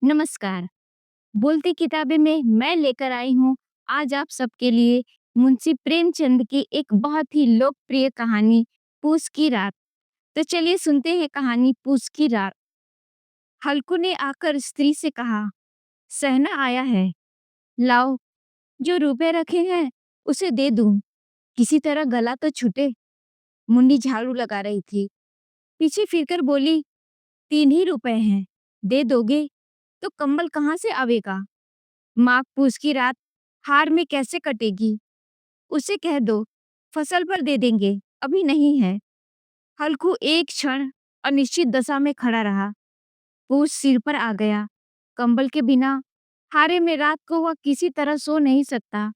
नमस्कार। बोलती किताबें में मैं लेकर आई हूँ आज आप सबके लिए मुंशी प्रेमचंद की एक बहुत ही लोकप्रिय कहानी पूस की रात। तो चलिए सुनते हैं कहानी पूस की रात। हल्कू ने आकर स्त्री से कहा, सहना आया है, लाओ जो रुपए रखे हैं उसे दे दूं, किसी तरह गला तो छूटे। मुन्नी झाड़ू लगा रही थी, पीछे फिरकर बोली, 3 ही रुपए हैं, दे दोगे तो कम्बल कहाँ से आवेगा। माघ पूस की रात हार में कैसे कटेगी। उसे कह दो फसल पर दे देंगे, अभी नहीं है। हल्कू एक क्षण अनिश्चित दशा में खड़ा रहा। पूस सिर पर आ गया। कंबल के बिना हारे में रात को वह किसी तरह सो नहीं सकता।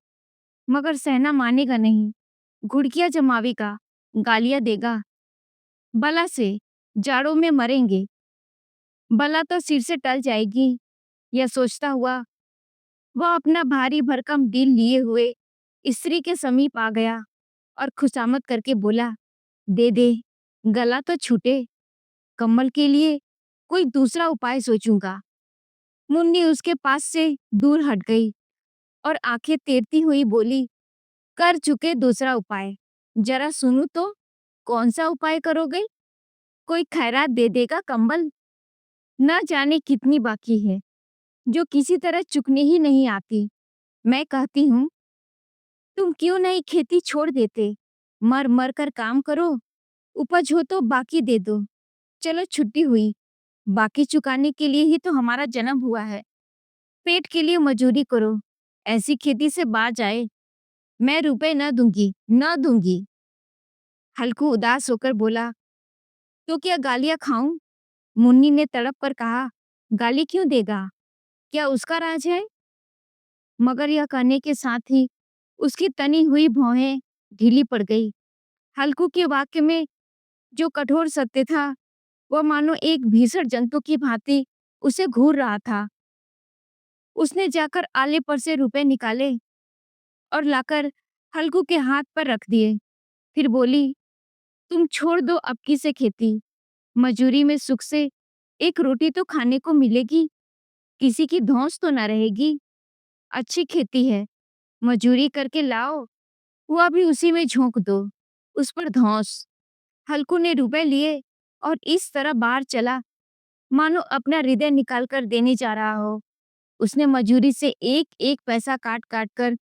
मगर सहना मानेगा नहीं, घुड़कियां जमावेगा, गालियां देगा। बला से जाड़ों में मरेंगे, बला तो सिर से टल जाएगी। यह सोचता हुआ वह अपना भारी भरकम दिल लिए हुए स्त्री के समीप आ गया और खुशामद करके बोला, दे दे, गला तो छूटे, कम्बल के लिए कोई दूसरा उपाय सोचूंगा। मुन्नी उसके पास से दूर हट गई और आंखें तेरती हुई बोली, कर चुके दूसरा उपाय, जरा सुनू तो, कौन सा उपाय करोगे। कोई खैरात दे देगा कम्बल, न जाने कितनी बाकी है जो किसी तरह चुकने ही नहीं आती। मैं कहती हूँ तुम क्यों नहीं खेती छोड़ देते, मर मर कर काम करो, उपज हो तो बाकी दे दो। चलो छुट्टी हुई, बाकी चुकाने के लिए ही तो हमारा जन्म हुआ है। पेट के लिए मजूरी करो, ऐसी खेती से बाज आए। मैं रुपए न दूंगी, न दूंगी। हल्कू उदास होकर बोला, तो क्या गालियां खाऊं। मुन्नी ने तड़प कर कहा, गाली क्यों देगा, क्या उसका राज है। मगर यह कहने के साथ ही उसकी तनी हुई भौहें ढीली पड़ गई। हल्कू के वाक्य में जो कठोर सत्य था, वह मानो एक भीषण जंतु की भांति उसे घूर रहा था। उसने जाकर आले पर से रुपए निकाले और लाकर हल्कू के हाथ पर रख दिए। फिर बोली, तुम छोड़ दो अब की से खेती, मजूरी में सुख से एक रोटी तो खाने को मिलेगी, किसी की धौंस तो न रहेगी। अच्छी खेती है, मजूरी करके लाओ, वह भी उसी में झोंक दो, उस पर धौंस। हल्कू ने रुपए लिए और इस तरह बाहर चला मानो अपना हृदय निकाल कर देने जा रहा हो। उसने मजूरी से एक एक पैसा काट काट कर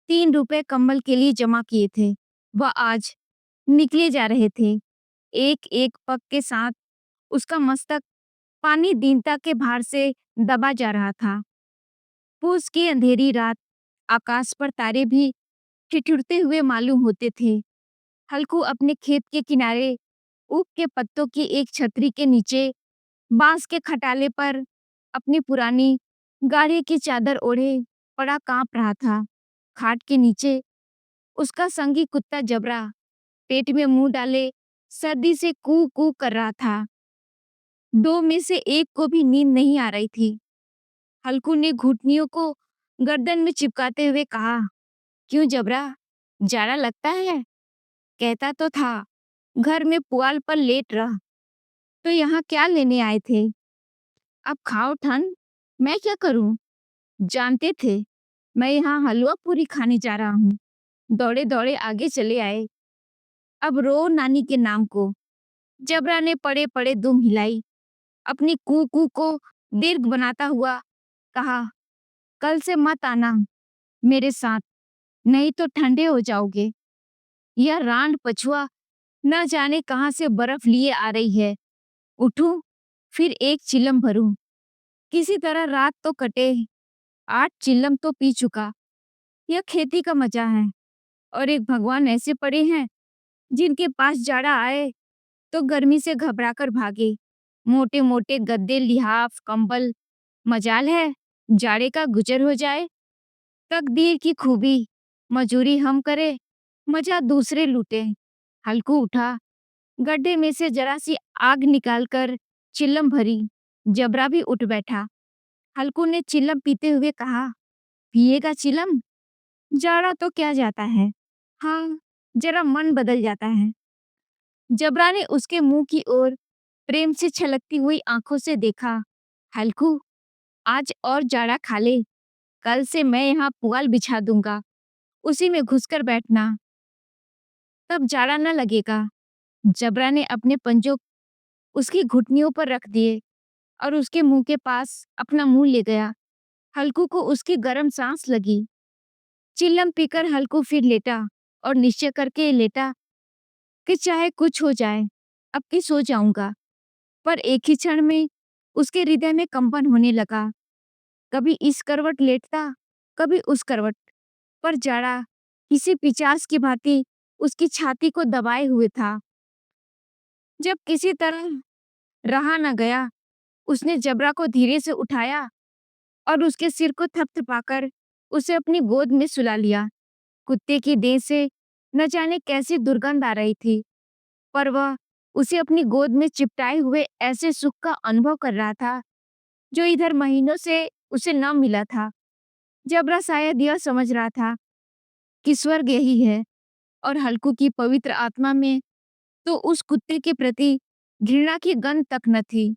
3 रुपए कम्बल के लिए जमा किए थे। वह आज निकले जा रहे थे। एक एक पग के साथ उसका मस्तक पानी दीनता के भार से दबा जा रहा था। पूस की अंधेरी रात, आकाश पर तारे भी ठिठुरते हुए मालूम होते थे। हल्कू अपने खेत के किनारे ऊख के पत्तों की एक छतरी के नीचे बांस के खटाले पर अपनी पुरानी गाड़ी की चादर ओढ़े पड़ा कांप रहा था। खाट के नीचे उसका संगी कुत्ता जबरा पेट में मुंह डाले सर्दी से कू कू कर रहा था। दो में से एक को भी नींद नहीं आ रही थी। हल्कू ने घुटनियों को गर्दन में चिपकाते हुए कहा, क्यों जबरा, जाड़ा लगता है। कहता तो था घर में पुआल पर लेट रह, तो यहाँ क्या लेने आए थे। अब खाओ ठंड, मैं क्या करूं। जानते थे मैं यहाँ हलवा पूरी खाने जा रहा हूँ, दौड़े दौड़े आगे चले आए। अब रो नानी के नाम को। जबरा ने पड़े पड़े दुम हिलाई, अपनी कू कू को दीर्घ बनाता हुआ कहा, कल से मत आना मेरे साथ, नहीं तो ठंडे हो जाओगे। यह रांड पछुआ न जाने कहां से बर्फ लिए आ रही है। उठूं, फिर एक चिलम भरूं, किसी तरह रात तो कटे। 8 चिल्लम तो पी चुका। यह खेती का मजा है। और एक भगवान ऐसे पड़े हैं जिनके पास जाड़ा आए तो गर्मी से घबरा कर भागे। मोटे मोटे गद्दे, लिहाफ, कंबल, मजाल है जाड़े का गुजर हो जाए। तकदीर की खूबी, मजूरी हम करे, मजा दूसरे लूटे। हल्कू उठा, गड्ढे में से जरा सी आग निकालकर चिल्लम भरी। जबरा भी उठ बैठा। हल्कू ने चिल्लम पीते हुए कहा, पिएगा चिलम, जाड़ा तो क्या जाता है, हाँ जरा मन बदल जाता है। जबरा ने उसके मुंह की ओर प्रेम से छलकती हुई आंखों से देखा। हल्कू, आज और जाड़ा खा ले, कल से मैं यहाँ पुआल बिछा दूंगा, उसी में घुसकर बैठना, तब जाड़ा न लगेगा। जबरा ने अपने पंजों उसकी घुटनियों पर रख दिए और उसके मुंह के पास अपना मुंह ले गया। हल्कू को उसकी गर्म सांस लगी। चिल्लम पीकर हल्कू फिर लेटा और निश्चय करके लेटा कि चाहे कुछ हो जाए, अब की सो जाऊंगा। पर एक ही क्षण में उसके हृदय में कंपन होने लगा। कभी इस करवट लेटता, कभी उस करवट, पर जाड़ा किसी पिचास की भांति उसकी छाती को दबाए हुए था। जब किसी तरह रहा न गया, उसने जबरा को धीरे से उठाया और उसके सिर को थपथपाकर उसे अपनी गोद में सुला लिया। कुत्ते की देह से न जाने कैसी दुर्गंध आ रही थी, पर वह उसे अपनी गोद में चिपटाए हुए ऐसे सुख का अनुभव कर रहा था जो इधर महीनों से उसे न मिला था। जबरा शायद यह समझ रहा था कि स्वर्ग यही है, और हल्कू की पवित्र आत्मा में तो उस कुत्ते के प्रति घृणा की गंध तक न थी।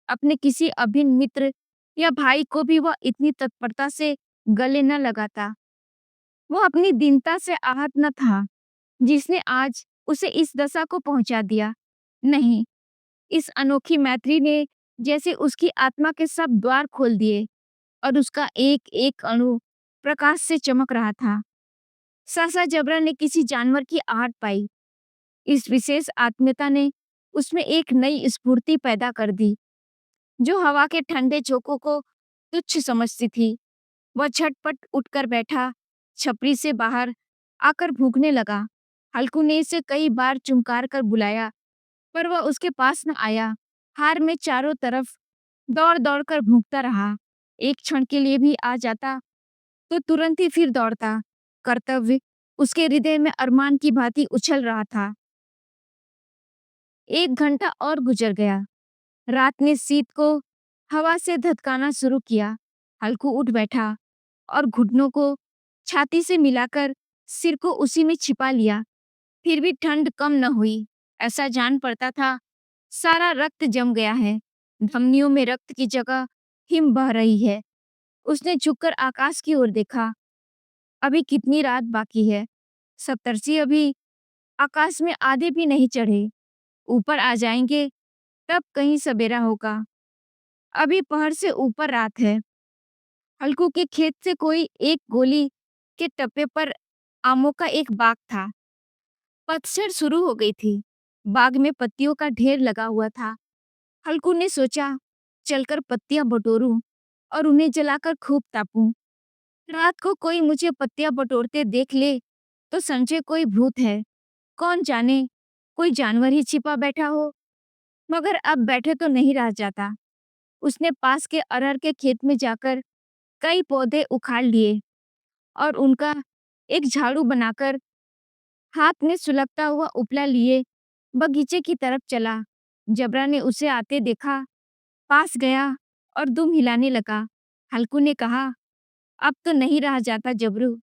अपने किसी अभिन्न मित्र या भाई को भी वह इतनी तत्परता से गले न लगाता। वह अपनी दीनता से आहत न था, जिसने आज उसे इस दशा को पहुंचा दिया। नहीं, इस अनोखी मैत्री ने जैसे उसकी आत्मा के सब द्वार खोल दिए और उसका एक एक अणु प्रकाश से चमक रहा था। सहसा जबरा ने किसी जानवर की आहट पाई। इस विशेष आत्मीयता ने उसमें एक नई स्फूर्ति पैदा कर दी, जो हवा के ठंडे झोंकों को तुच्छ समझती थी। वह झटपट उठकर बैठा, छपरी से बाहर आकर भूखने लगा। हल्कू ने इसे कई बार चुमकार कर बुलाया, पर वह उसके पास न आया। हार में चारों तरफ दौड़ दौड़ कर भूखता रहा। एक क्षण के लिए भी आ जाता तो तुरंत ही फिर दौड़ता। कर्तव्य उसके हृदय में अरमान की भांति उछल रहा था। 1 घंटा और गुजर गया। रात ने शीत को हवा से धधकाना शुरू किया। हल्कू उठ बैठा और घुटनों को छाती से मिलाकर सिर को उसी में छिपा लिया। फिर भी ठंड कम न हुई। ऐसा जान पड़ता था सारा रक्त जम गया है, धमनियों में रक्त की जगह हिम बह रही है। उसने झुककर आकाश की ओर देखा। अभी कितनी रात बाकी है? सप्तर्षि अभी आकाश में आधे भी नहीं चढ़े। ऊपर आ जाएंगे तब कहीं सवेरा होगा। अभी पहर से ऊपर रात है। हल्कू के खेत से कोई एक गोली के टप्पे पर आमों का एक बाग था। पतझड़ शुरू हो गई थी। बाग में पत्तियों का ढेर लगा हुआ था। हल्कू ने सोचा, चलकर पत्तियां बटोरूं और उन्हें जलाकर खूब तापूं। रात को कोई मुझे पत्तियां बटोरते देख ले तो समझे कोई भूत है। कौन जाने कोई जानवर ही छिपा बैठा हो। मगर अब बैठे तो नहीं रह जाता। उसने पास के अरहर के खेत में जाकर कई पौधे उखाड़ लिए और उनका एक झाड़ू बनाकर हाथ में सुलगता हुआ उपला लिए बगीचे की तरफ चला। जबरा ने उसे आते देखा, पास गया और दुम हिलाने लगा। हल्कू ने कहा, अब तो नहीं रहा जाता जबरू,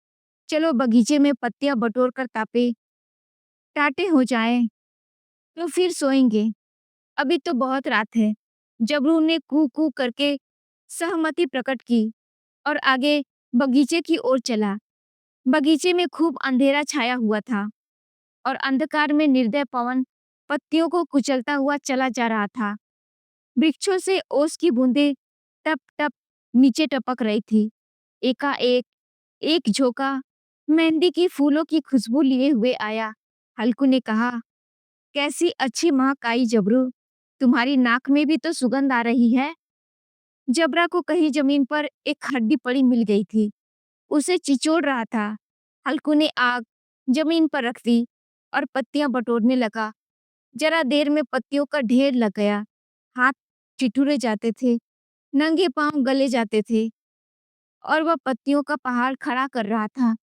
चलो बगीचे में पत्तियां बटोर कर तापे, टाटे हो जाए तो फिर सोएंगे। अभी तो बहुत रात है। जबरू ने कू कू करके सहमति प्रकट की और आगे बगीचे की ओर चला। बगीचे में खूब अंधेरा छाया हुआ था और अंधकार में निर्दय पवन पत्तियों को कुचलता हुआ चला जा रहा था। वृक्षों से ओस की बूंदें टप टप नीचे टपक रही थी। एकाएक एक झोंका मेहंदी की फूलों की खुशबू लिए हुए आया। हल्कू ने कहा, कैसी अच्छी महक आई जबरू, तुम्हारी नाक में भी तो सुगंध आ रही है। जबरा को कहीं जमीन पर एक हड्डी पड़ी मिल गई थी। उसे चिचोड़ रहा था। हल्कू ने आग जमीन पर रख दी और पत्तियां बटोरने लगा। जरा देर में पत्तियों का ढेर लग गया। हाथ ठिठुरे जाते थे, नंगे पांव गले जाते थे और वह पत्तियों का पहाड़ खड़ा कर रहा था।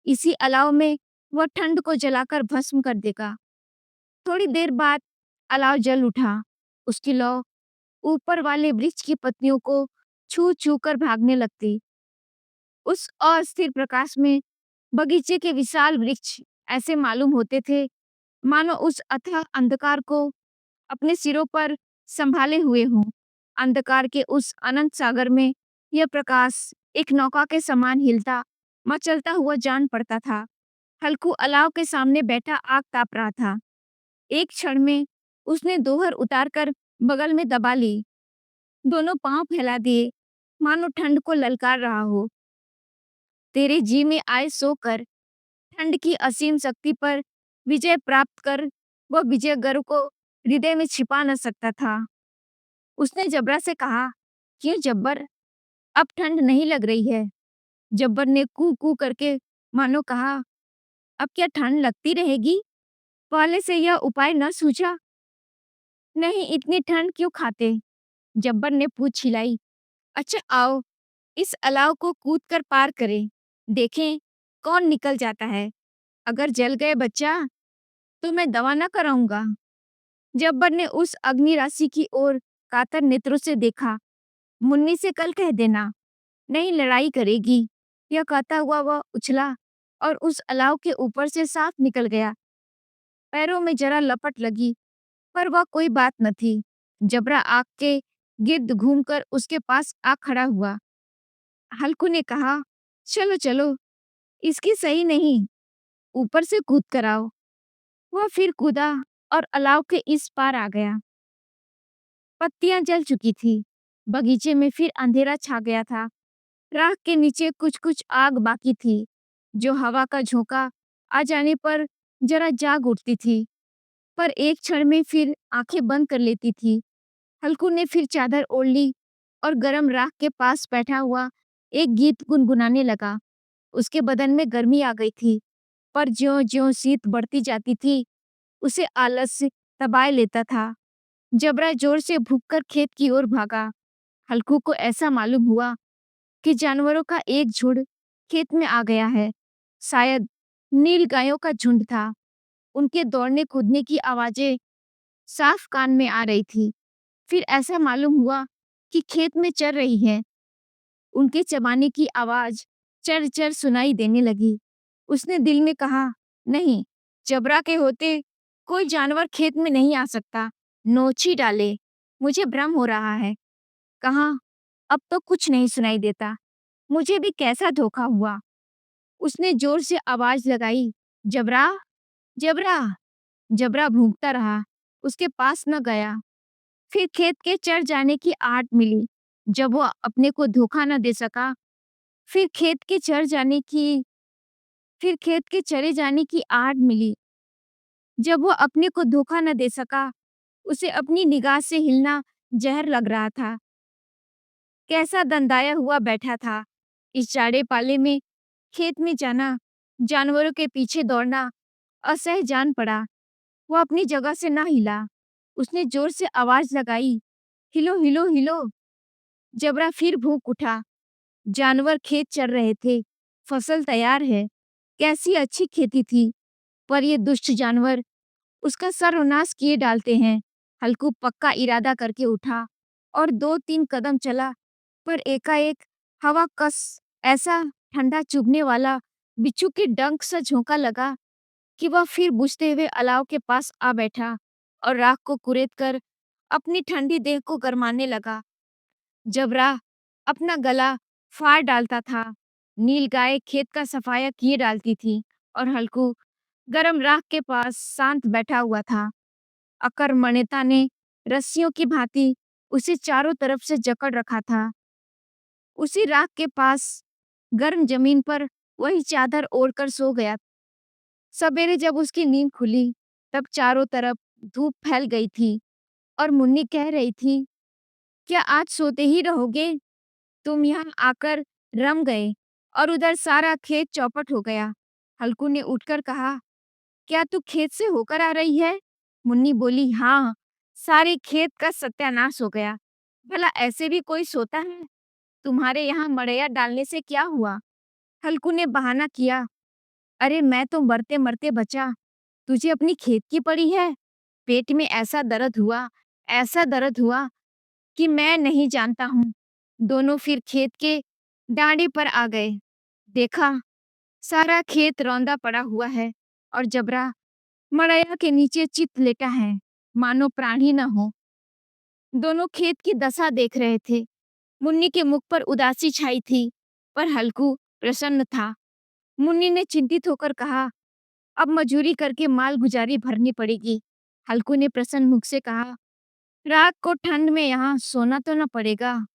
इसी अलाव में वह ठंड को जलाकर भस्म कर देगा। थोड़ी देर बाद अलाव जल उठा। उसकी लौ ऊपर वाले वृक्ष की पत्तियों को छू छू कर भागने लगती। उस अस्थिर प्रकाश में बगीचे के विशाल वृक्ष ऐसे मालूम होते थे मानो उस अथाह अंधकार को अपने सिरों पर संभाले हुए हों। अंधकार के उस अनंत सागर में यह प्रकाश एक नौका के समान हिलता मचलता हुआ जान पड़ता था। हल्कू अलाव के सामने बैठा आग ताप रहा था। एक क्षण में उसने दोहर उतारकर बगल में दबा ली। दोनों पांव फैला दिए, मानो ठंड को ललकार रहा हो। तेरे जी में आए सोकर ठंड की असीम शक्ति पर विजय प्राप्त कर वह विजय गर्व को हृदय में छिपा न सकता था। उसने जबरा से कहा, क्यों जब्बर, अब ठंड नहीं लग रही है? जब्बर ने कू कू करके मानो कहा, अब क्या ठंड लगती रहेगी? पहले से यह उपाय न सूझा? नहीं, इतनी ठंड क्यों खाते? जब्बर ने पूछ हिलाई। अच्छा आओ, इस अलाव को कूद कर पार करें, देखें कौन निकल जाता है। अगर जल गए बच्चा तो मैं दवा न कराऊंगा। जब्बर ने उस अग्नि राशि की ओर कातर नेत्रों से देखा। मुन्नी से कल कह देना, नहीं लड़ाई करेगी। यह कहता हुआ वह उछला और उस अलाव के ऊपर से साफ निकल गया। पैरों में जरा लपट लगी, पर वह कोई बात न थी। जबरा आग के गिर्द घूमकर उसके पास आ खड़ा हुआ। हल्कू ने कहा, चलो चलो, इसकी सही नहीं, ऊपर से कूद कर आओ। वह फिर कूदा और अलाव के इस पार आ गया। पत्तियां जल चुकी थी। बगीचे में फिर अंधेरा छा गया था। राख के नीचे कुछ कुछ आग बाकी थी, जो हवा का झोंका आ जाने पर जरा जाग उठती थी, पर एक क्षण में फिर आंखें बंद कर लेती थी। हल्कू ने फिर चादर ओढ़ ली और गरम राख के पास बैठा हुआ एक गीत गुनगुनाने लगा। उसके बदन में गर्मी आ गई थी, पर ज्यों-ज्यों शीत बढ़ती जाती थी, उसे आलस्य दबाए लेता था। जबरा जोर से भूंककर खेत की ओर भागा। हल्कू को ऐसा मालूम हुआ कि जानवरों का एक झुंड खेत में आ गया है। शायद नील गायों का झुंड था। उनके दौड़ने कूदने की आवाजें साफ कान में आ रही थी। फिर ऐसा मालूम हुआ कि खेत में चर रही है। उनके चबाने की आवाज चर चर सुनाई देने लगी। उसने दिल में कहा, नहीं, जबरा के होते कोई जानवर खेत में नहीं आ सकता। नोच ही डाले, मुझे भ्रम हो रहा है। कहाँ, अब तो कुछ नहीं सुनाई देता। मुझे भी कैसा धोखा हुआ। उसने जोर से आवाज लगाई, जबरा, जबरा। जबरा भूंकता रहा, उसके पास न गया। फिर खेत के चर जाने की आहट मिली। जब वो अपने को धोखा न दे सका, फिर खेत के चर जाने की फिर खेत के चरे जाने की आहट मिली। जब वो अपने को धोखा न दे सका, उसे अपनी निगाह से हिलना जहर लग रहा था। कैसा दंदाया हुआ बैठा था। इस जाड़े पाले में खेत में जाना, जानवरों के पीछे दौड़ना असह्य जान पड़ा। वो अपनी जगह से ना हिला। उसने जोर से आवाज लगाई, हिलो हिलो हिलो। जबरा फिर भूख उठा। जानवर खेत चर रहे थे। फसल तैयार है। कैसी अच्छी खेती थी, पर ये दुष्ट जानवर उसका सर्वनाश किए डालते हैं। हल्कू पक्का इरादा करके उठा और 2-3 कदम चला, पर एकाएक हवा कस ऐसा ठंडा चुभने वाला बिच्छू के डंक सा झोंका लगा कि वह फिर बुझते हुए अलाव के पास आ बैठा और राख को कुरेद कर अपनी ठंडी देह को गरमाने लगा। जब राह अपना गला फाड़ डालता था, नील गाय खेत का सफाया किए डालती थी और हल्कू गरम राख के पास शांत बैठा हुआ था। अकर्मण्यता ने रस्सियों की भांति उसे चारों तरफ से जकड़ रखा था। उसी राख के पास गर्म जमीन पर वही चादर ओढ़कर सो गया। सवेरे जब उसकी नींद खुली, तब चारों तरफ धूप फैल गई थी और मुन्नी कह रही थी, क्या आज सोते ही रहोगे? तुम यहाँ आकर रम गए और उधर सारा खेत चौपट हो गया। हल्कू ने उठकर कहा, क्या तू खेत से होकर आ रही है? मुन्नी बोली, हाँ, सारे खेत का सत्यानाश हो गया। भला ऐसे भी कोई सोता है? तुम्हारे यहाँ मड़ैया डालने से क्या हुआ? हल्कू ने बहाना किया, अरे मैं तो मरते मरते बचा, तुझे अपनी खेत की पड़ी है। पेट में ऐसा दर्द हुआ कि मैं नहीं जानता हूँ। दोनों फिर खेत के डांडे पर आ गए। देखा, सारा खेत रौंदा पड़ा हुआ है और जबरा मड़ैया के नीचे चित लेटा है, मानो प्राण ही न हो। दोनों खेत की दशा देख रहे थे। मुन्नी के मुख पर उदासी छाई थी, पर हल्कू प्रसन्न था। मुन्नी ने चिंतित होकर कहा, अब मजूरी करके माल गुजारी भरनी पड़ेगी। हल्कू ने प्रसन्न मुख से कहा, रात को ठंड में यहाँ सोना तो न पड़ेगा।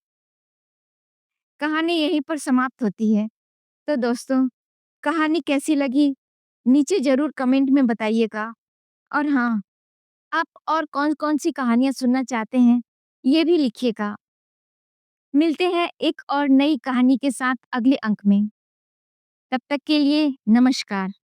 कहानी यहीं पर समाप्त होती है। तो दोस्तों, कहानी कैसी लगी नीचे जरूर कमेंट में बताइएगा। और हाँ, आप और कौन-कौन सी कहानियाँ सुनना चाहते हैं, ये भी लिखिएगा। मिलते हैं एक और नई कहानी के साथ अगले अंक में। तब तक के लिए नमस्कार।